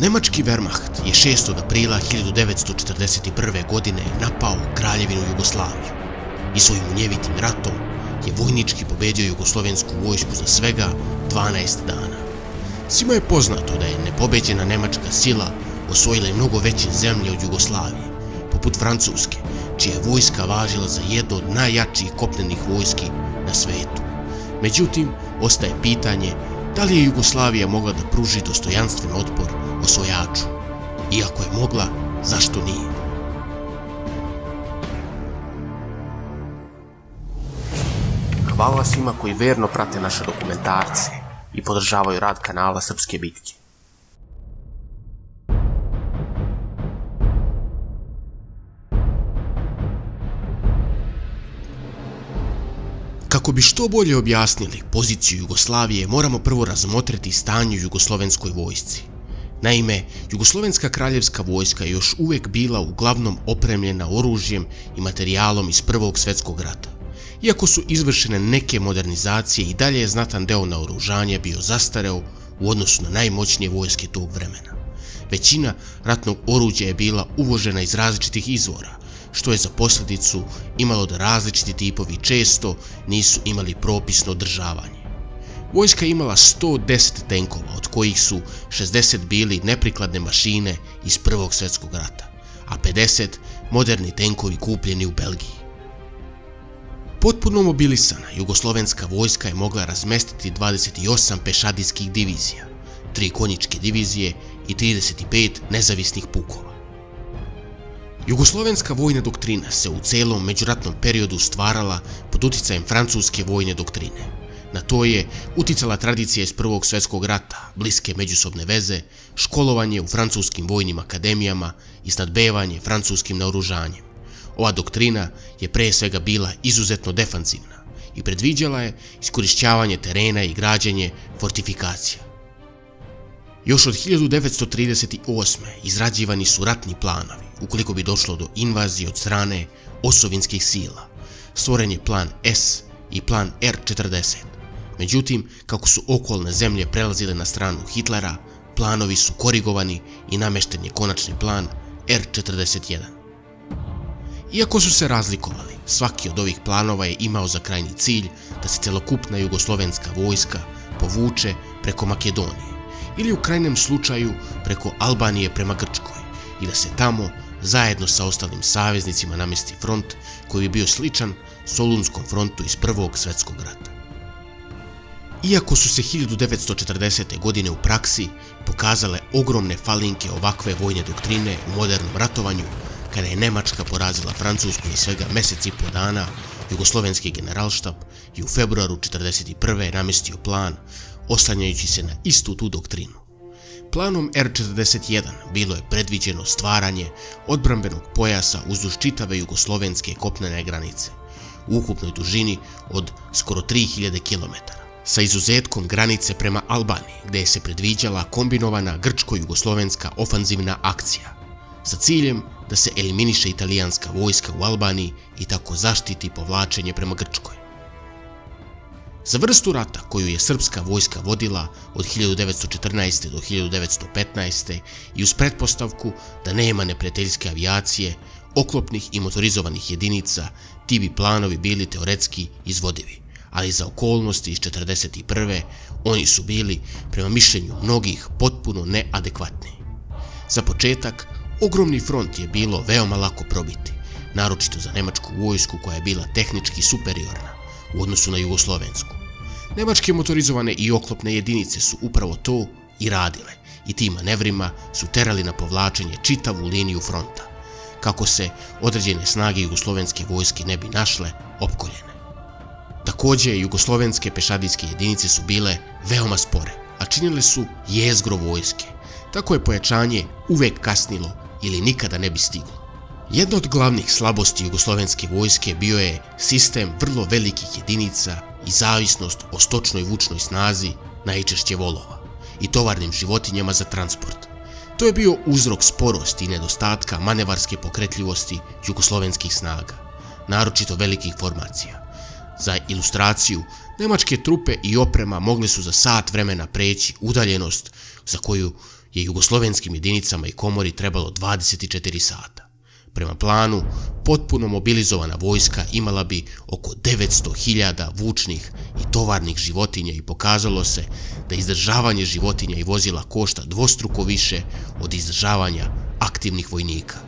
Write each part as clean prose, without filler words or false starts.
Nemački Wehrmacht je 6. aprila 1941. godine napao Kraljevinu Jugoslaviju i svojim munjevitim ratom je vojnički pobedio jugoslovensku vojsku za svega 12 dana. Svima je poznato da je nepobeđena nemačka sila osvojila mnogo veće zemlje od Jugoslavije, poput Francuske, čija je vojska važila za jednu od najjačih kopnenih vojski na svetu. Međutim, ostaje pitanje da li je Jugoslavija mogla da pruži dostojanstven otpor osvojaču. Iako je mogla, zašto nije? Hvala svima koji verno prate naše dokumentarce i podržavaju rad kanala Srpske bitke. Kako bi što bolje objasnili poziciju Jugoslavije, moramo prvo razmotriti stanje u jugoslovenskoj vojsci. Naime, Jugoslovenska kraljevska vojska je još uvijek bila uglavnom opremljena oružjem i materijalom iz Prvog svjetskog rata. Iako su izvršene neke modernizacije, i dalje je znatan deo naoružanja bio zastareo u odnosu na najmoćnije vojske tog vremena. Većina ratnog oruđa je bila uvožena iz različitih izvora, što je za posljedicu imalo da različiti tipovi često nisu imali propisno održavanje. Vojska je imala 110 tenkova, od kojih su 60 bili neprikladne mašine iz Prvog svjetskog rata, a 50 moderni tenkovi kupljeni u Belgiji. Potpuno mobilisana jugoslovenska vojska je mogla razmestiti 28 pešadijskih divizija, 3 konjičke divizije i 35 nezavisnih pukova. Jugoslovenska vojna doktrina se u celom međuratnom periodu stvarala pod uticajem francuske vojne doktrine. Na to je uticala tradicija iz Prvog svjetskog rata, bliske međusobne veze, školovanje u francuskim vojnim akademijama i snadbevanje francuskim naoružanjem. Ova doktrina je pre svega bila izuzetno defanzivna i predviđala je iskorišćavanje terena i građenje fortifikacija. Još od 1938. izrađivani su ratni planovi ukoliko bi došlo do invazije od strane osovinskih sila. Stvoren je plan S i plan R40. Međutim, kako su okolne zemlje prelazile na stranu Hitlera, planovi su korigovani i namešten je konačni plan R41. Iako su se razlikovali, svaki od ovih planova je imao za krajnji cilj da se celokupna jugoslovenska vojska povuče preko Makedonije ili u krajnjem slučaju preko Albanije prema Grčkoj i da se tamo zajedno sa ostalim saveznicima namesti front koji bi bio sličan Solunskom frontu iz Prvog svjetskog rata. Iako su se 1940. godine u praksi pokazale ogromne falinke ovakve vojne doktrine u modernom ratovanju, kada je Nemačka porazila Francusku i svega mjesec i po dana, jugoslovenski generalštab je u februaru 1941. namestio plan oslanjajući se na istu tu doktrinu. Planom R41 bilo je predviđeno stvaranje odbrambenog pojasa uzduž čitave jugoslovenske kopnene granice u ukupnoj dužini od skoro 3000 km, sa izuzetkom granice prema Albaniji, gdje se predviđala kombinovana grčko-jugoslovenska ofanzivna akcija, sa ciljem da se eliminiše italijanska vojska u Albaniji i tako zaštiti povlačenje prema Grčkoj. Za vrstu rata koju je srpska vojska vodila od 1914. do 1915. i uz pretpostavku da nema neprijateljske avijacije, oklopnih i motorizovanih jedinica, ti bi planovi bili teoretski izvodivi, ali za okolnosti iz 1941. oni su bili, prema mišljenju mnogih, potpuno neadekvatni. Za početak, ogromni front je bilo veoma lako probiti, naročito za nemačku vojsku koja je bila tehnički superiorna u odnosu na jugoslovensku. Nemačke motorizovane i oklopne jedinice su upravo to i radile i tim manevrima su terali na povlačenje čitavu liniju fronta, kako se određene snage jugoslovenske vojske ne bi našle opkoljene. Također, jugoslovenske pešadijske jedinice su bile veoma spore, a činile su jezgro vojske. Tako je pojačanje uvek kasnilo ili nikada ne bi stiglo. Jedna od glavnih slabosti jugoslovenske vojske bio je sistem vrlo velikih jedinica i zavisnost o stočnoj vučnoj snazi, najčešće volova, i tovarnim životinjama za transport. To je bio uzrok sporosti i nedostatka manevarske pokretljivosti jugoslovenskih snaga, naročito velikih formacija. Za ilustraciju, nemačke trupe i oprema mogli su za sat vremena preći udaljenost za koju je jugoslovenskim jedinicama i komori trebalo 24 sata. Prema planu, potpuno mobilizovana vojska imala bi oko 900.000 vučnih i tovarnih životinja i pokazalo se da izdržavanje životinja i vozila košta dvostruko više od izdržavanja aktivnih vojnika.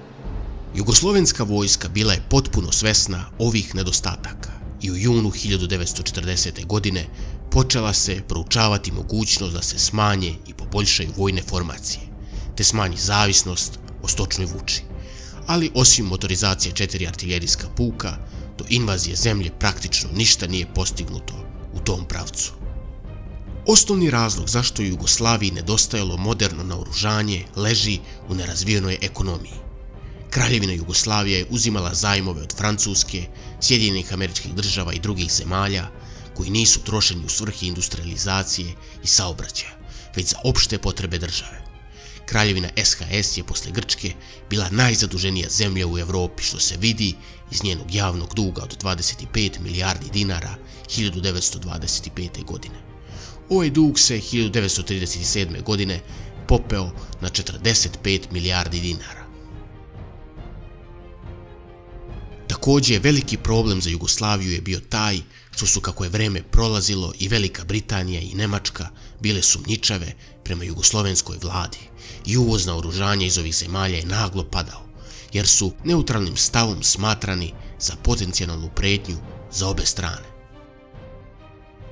Jugoslovenska vojska bila je potpuno svesna ovih nedostataka i u junu 1940. godine počela se proučavati mogućnost da se smanje i poboljšaju vojne formacije, te smanji zavisnost o stočnoj vuči. Ali osim motorizacije 4 artiljerijska puka, do invazije zemlje praktično ništa nije postignuto u tom pravcu. Osnovni razlog zašto je Jugoslaviji nedostajalo moderno naoružanje leži u nerazvijenoj ekonomiji. Kraljevina Jugoslavija je uzimala zajmove od Francuske, Sjedinjenih Američkih Država i drugih zemalja koji nisu trošeni u svrhe industrializacije i saobraćaja, već za opšte potrebe države. Kraljevina SHS je posle Grčke bila najzaduženija zemlja u Evropi, što se vidi iz njenog javnog duga od 25 milijardi dinara 1925. godine. Ovaj dug se 1937. godine popeo na 45 milijardi dinara. Također, veliki problem za Jugoslaviju je bio taj što su, kako je vreme prolazilo, i Velika Britanija i Nemačka bile sumnjičave prema jugoslovenskoj vladi i uvoz naoružanja iz ovih zemalja je naglo padao, jer su neutralnim stavom smatrani za potencijalnu prijetnju za obe strane.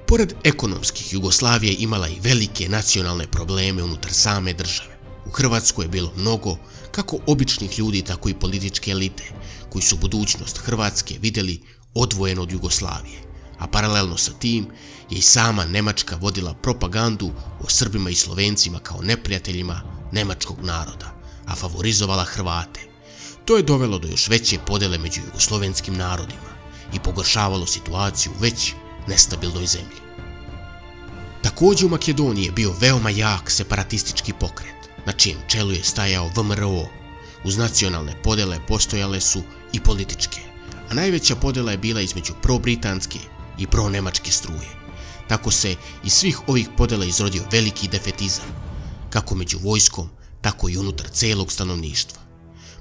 Pored ekonomskih, Jugoslavija je imala i velike nacionalne probleme unutar same države. U Hrvatskoj je bilo mnogo kako običnih ljudi, tako i političke elite, koji su budućnost Hrvatske vidjeli odvojeno od Jugoslavije, a paralelno sa tim je i sama Nemačka vodila propagandu o Srbima i Slovencima kao neprijateljima nemačkog naroda, a favorizovala Hrvate. To je dovelo do još veće podele među jugoslovenskim narodima i pogoršavalo situaciju u već nestabilnoj zemlji. Također u Makedoniji je bio veoma jak separatistički pokret, na čijem čelu je stajao VMRO. Uz nacionalne podele postojale su i političke, a najveća podela je bila između pro-britanske i pro-nemačke struje. Tako se iz svih ovih podela izrodio veliki defetizam, kako među vojskom, tako i unutar celog stanovništva.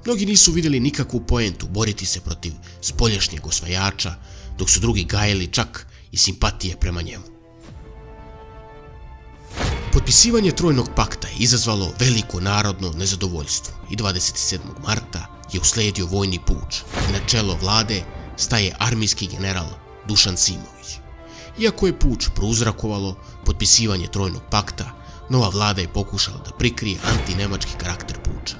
Mnogi nisu vidjeli nikakvu poentu boriti se protiv spoljašnjeg osvajača, dok su drugi gajili čak i simpatije prema njemu. Potpisivanje Trojnog pakta je izazvalo veliko narodno nezadovoljstvo i 27. marta je uslijedio vojni puč i na čelo vlade staje armijski general Dušan Simović. Iako je puč prouzrokovalo potpisivanje Trojnog pakta, nova vlada je pokušala da prikrije antinemački karakter puča.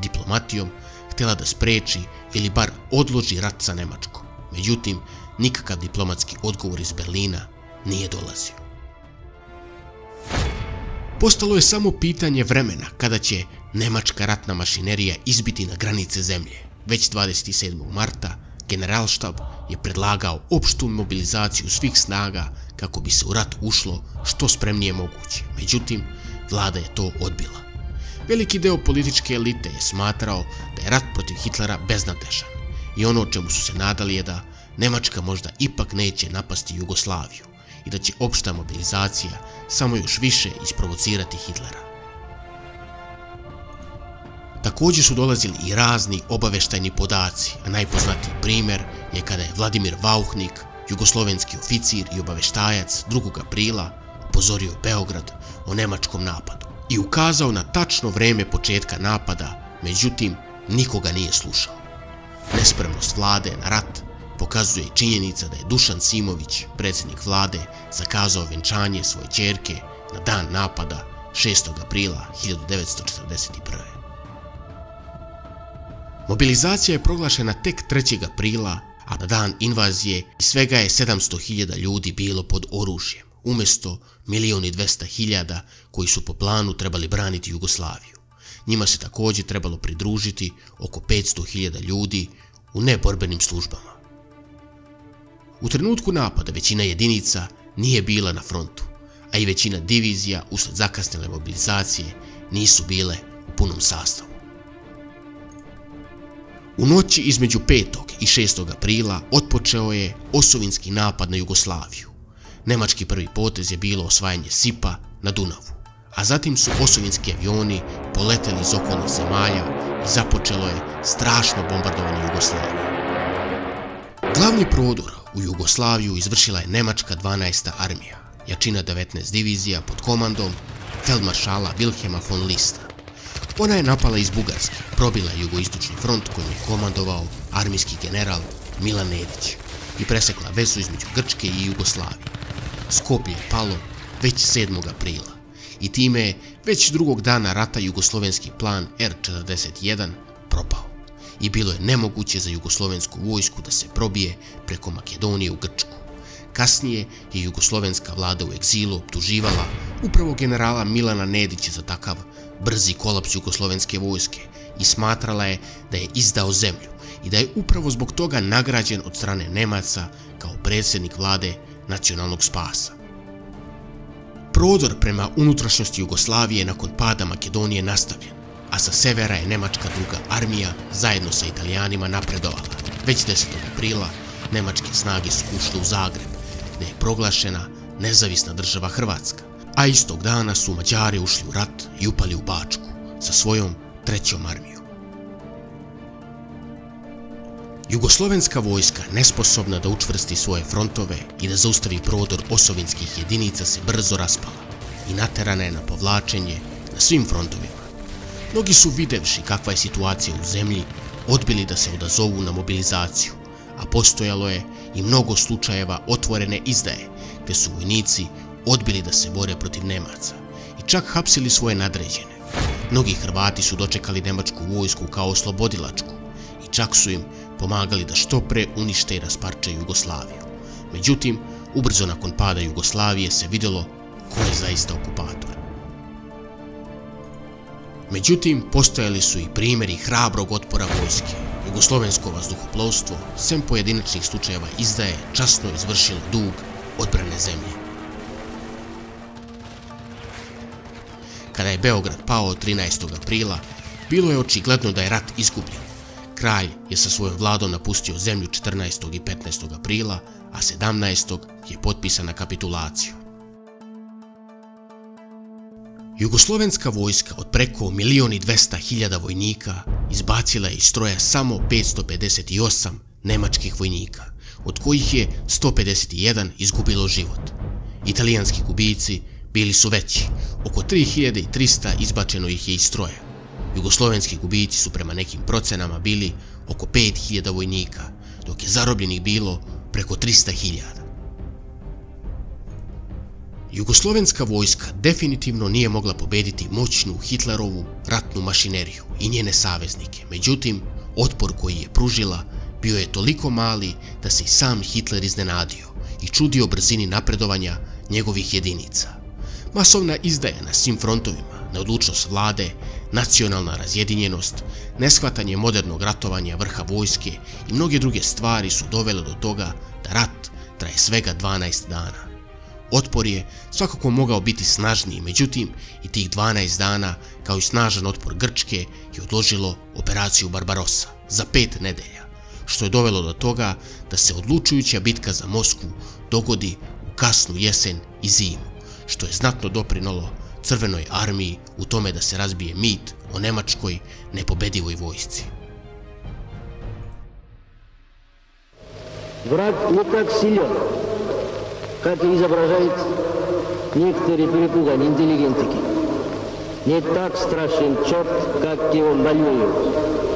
Diplomatijom htjela da spreči ili bar odloži rat sa Nemačkom. Međutim, nikakav diplomatski odgovor iz Berlina nije dolazio. Postalo je samo pitanje vremena kada će nemačka ratna mašinerija izbiti na granice zemlje. Već 27. marta Generalštab je predlagao opštu mobilizaciju svih snaga kako bi se u rat ušlo što spremnije moguće. Međutim, vlada je to odbila. Veliki deo političke elite je smatrao da je rat protiv Hitlera beznadežan i ono čemu su se nadali je da Nemačka možda ipak neće napasti Jugoslaviju i da će opšta mobilizacija samo još više isprovocirati Hitlera. Također su dolazili i razni obaveštajni podaci, a najpoznatiji primjer je kada je Vladimir Vauhnik, jugoslovenski oficir i obaveštajac, 2. aprila upozorio Beograd o nemačkom napadu i ukazao na tačno vreme početka napada, međutim nikoga nije slušao. Nespremnost vlade na rat pokazuje i činjenica da je Dušan Simović, predsjednik vlade, zakazao venčanje svoje ćerke na dan napada 6. aprila 1941. Mobilizacija je proglašena tek 3. aprila, a na dan invazije svega je 700.000 ljudi bilo pod oružjem, umjesto 1.200.000 koji su po planu trebali braniti Jugoslaviju. Njima se također trebalo pridružiti oko 500.000 ljudi u neborbenim službama. U trenutku napada većina jedinica nije bila na frontu, a i većina divizija usled zakasnele mobilizacije nisu bile u punom sastavu. U noći između 5. i 6. aprila otpočeo je osovinski napad na Jugoslaviju. Nemački prvi potez je bilo osvajanje Sipa na Dunavu, a zatim su osovinski avioni poleteli iz okolnih zemalja i započelo je strašno bombardovanje Jugoslavije. Glavni prodor u Jugoslaviju izvršila je Nemačka 12. armija, jačina 19 divizija pod komandom feldmaršala Wilhelma von Lista. Ona je napala iz Bugarske, probila jugoistočni front kojim je komandovao armijski general Milan Nedić i presekla vezu između Grčke i Jugoslavije. Skoplje je palo već 7. aprila i time je već drugog dana rata jugoslovenski plan R-41 propao i bilo je nemoguće za jugoslovensku vojsku da se probije preko Makedonije u Grčku. Kasnije je jugoslovenska vlada u egzilu optuživala upravo generala Milana Nedića za takav brzi kolaps jugoslovenske vojske i smatrala je da je izdao zemlju i da je upravo zbog toga nagrađen od strane Nemaca kao predsjednik vlade nacionalnog spasa. Prodor prema unutrašnjosti Jugoslavije nakon pada Makedonije nastavljen, a sa severa je Nemačka 2. armija zajedno sa Italijanima napredovala. Već 10. aprila nemačke snage su ušle u Zagreb, gdje je proglašena nezavisna država Hrvatska, a istog dana su Mađari ušli u rat i upali u Bačku sa svojom 3. armijom. Jugoslovenska vojska, nesposobna da učvrsti svoje frontove i da zaustavi prodor osovinskih jedinica, se brzo raspala i naterana je na povlačenje na svim frontovima. Mnogi su, videvši kakva je situacija u zemlji, odbili da se odazovu na mobilizaciju, a postojalo je i mnogo slučajeva otvorene izdaje, gdje su vojnici odbili da se bore protiv Nemaca i čak hapsili svoje nadređene. Mnogi Hrvati su dočekali nemačku vojsku kao oslobodilačku i čak su im pomagali da što pre unište i rasparče Jugoslaviju. Međutim, ubrzo nakon pada Jugoslavije se vidjelo ko je zaista okupator. Međutim, postojali su i primjeri hrabrog otpora vojske. Jugoslovensko vazduhoplovstvo, sem pojedinačnih slučajeva izdaje, časno izvršilo dug odbrane zemlje. Kada je Beograd pao 13. aprila, bilo je očigledno da je rat izgubljen. Kralj je sa svojom vladom napustio zemlju 14. i 15. aprila, a 17. je potpisana kapitulacija. Jugoslovenska vojska od preko 1.200.000 vojnika izbacila je iz stroja samo 558 nemačkih vojnika, od kojih je 151 izgubilo život. Italijanski gubici bili su veći, oko 3.300 izbačeno ih je iz stroja. Jugoslovenski gubici su prema nekim procenama bili oko 5.000 vojnika, dok je zarobljenih bilo preko 300.000. Jugoslovenska vojska definitivno nije mogla pobediti moćnu Hitlerovu ratnu mašineriju i njene saveznike. Međutim, otpor koji je pružila bio je toliko mali da se i sam Hitler iznenadio i čudio brzini napredovanja njegovih jedinica. Masovna izdaja na svim frontovima, neodlučnost vlade, nacionalna razjedinjenost, neshvatanje modernog ratovanja vrha vojske i mnoge druge stvari su dovele do toga da rat traje svega 12 dana. Otpor je svakako mogao biti snažniji, međutim i tih 12 dana, kao i snažan otpor Grčke, je odložilo operaciju Barbarossa za 5 nedelja, što je dovelo do toga da se odlučujuća bitka za Moskvu dogodi u kasnu jesen i zimu, što je znatno doprinolo Crvenoj armiji u tome da se razbije mit o nemačkoj nepobedivoj vojsci. Враг не так силен, как изображают некоторые перепуганные интеллигентики. Не так страшен черт, как его малюют.